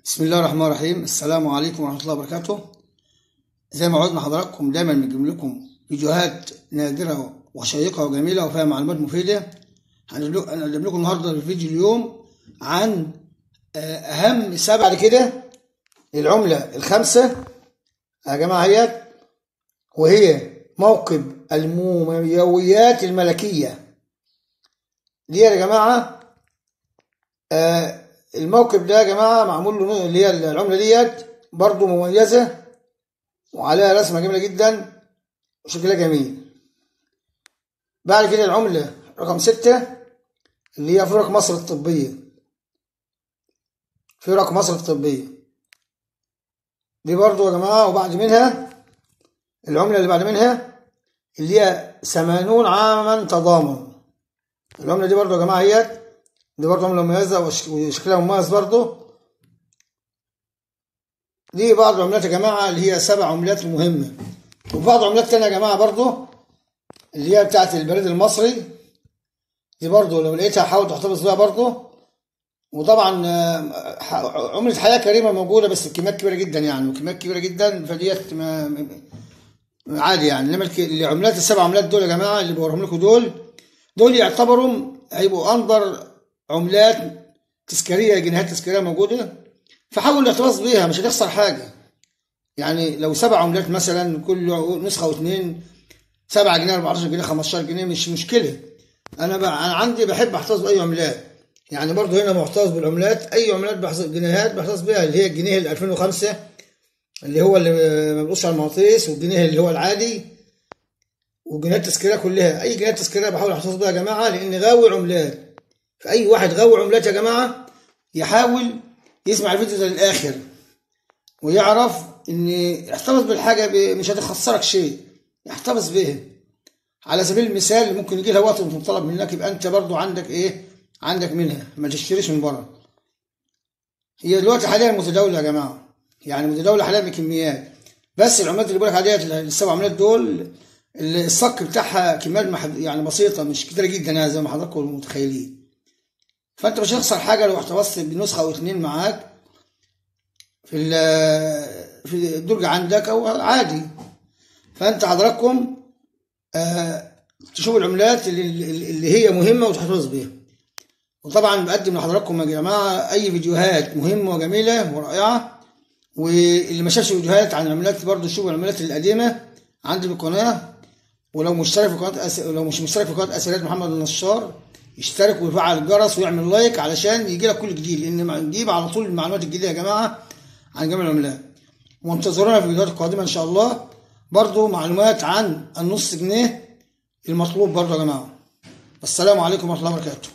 بسم الله الرحمن الرحيم. السلام عليكم ورحمة الله وبركاته. زي ما عودنا حضراتكم دايما بنجيب لكم فيديوهات نادرة وشيقة وجميلة وفيها معلومات مفيدة. هنقدم لكم النهارده الفيديو اليوم عن أهم سبعة كده العملة الخمسة يا جماعة هي، وهي موكب المومياويات الملكية دي يا جماعة. الموكب ده يا جماعة معمول له اللي هي العملة ديت برضو مميزة وعليها رسمة جميلة جدا وشكلها جميل. بعد كده العملة رقم 6 اللي هي فرق مصر الطبية. فرق مصر الطبية دي برضو يا جماعة. وبعد منها العملة اللي بعد منها اللي هي 80 عاما تضامن. العملة دي برضو يا جماعة هي دي برضو عملة مميزة وشكلها مميز برضو. دي بعض العملات يا جماعة اللي هي 7 عملات مهمة. وبعض عملات تانية يا جماعة برضو اللي هي بتاعت البريد المصري دي برضو لو لقيتها حاول تحتفظ بيها برضو. وطبعا عملة حياة كريمة موجودة بس بكميات كبيرة جدا يعني، وكميات كبيرة جدا فديت عادي يعني. انما العملات ال7 عملات دول يا جماعة اللي بوريهم لكم دول يعتبروا هيبقوا أنظر عملات تذكارية، جنيهات تذكارية موجودة، فحاول الاحتفاظ بيها مش هتخسر حاجة. يعني لو 7 عملات مثلا كل نسخة واتنين 7 جنيه 14 جنيه 15 جنيه مش مشكلة. أنا عندي بحب أحتفظ بأي عملات يعني. برضو هنا محتفظ بالعملات، أي عملات جنيهات بحتفظ بيها اللي هي الجنيه ال 2005 اللي هو اللي ما بيبقوش على المغناطيس، والجنيه اللي هو العادي، والجنيهات التذكارية كلها. أي جنيهات تذكارية بحاول أحتفظ بيها يا جماعة لأن غاوي عملات. فأي واحد غاوي عملات يا جماعة يحاول يسمع الفيديو ده للآخر ويعرف إن احتفظ بالحاجة مش هتخسرك شيء، احتفظ بيها. على سبيل المثال ممكن يجي لها وقت وتطلب منك يبقى أنت برضو عندك إيه؟ عندك منها، ما تشتريش من بره. هي دلوقتي حاليا متداولة يا جماعة، يعني متداولة حاليا بكميات. بس العملات اللي بقولك عليها ال7 عملات دول الصك بتاعها كميات يعني بسيطة مش كتيرة جدا يعني زي ما حضراتكم متخيلين. فانت مش هتخسر حاجه لو احتفظت بنسخه او 2 معاك في الدرج عندك او عادي. فانت حضراتكم تشوفوا العملات اللي هي مهمه وتحتفظ بيها. وطبعا بقدم لحضراتكم يا جماعه اي فيديوهات مهمه وجميله ورائعه. واللي ما شافش فيديوهات عن العملات برضه يشوفوا العملات القديمه عندي في القناه. ولو مشترك في قناه لو مش مشترك في قناه اسئله محمد النشار يشترك ويفعل الجرس ويعمل لايك علشان يجي لك كل جديد، لان نجيب على طول المعلومات الجديده يا جماعه عن جميع العملات. وانتظرونا في الفيديوهات القادمه ان شاء الله برضو معلومات عن النص جنيه المطلوب برضو يا جماعه. السلام عليكم ورحمه الله وبركاته.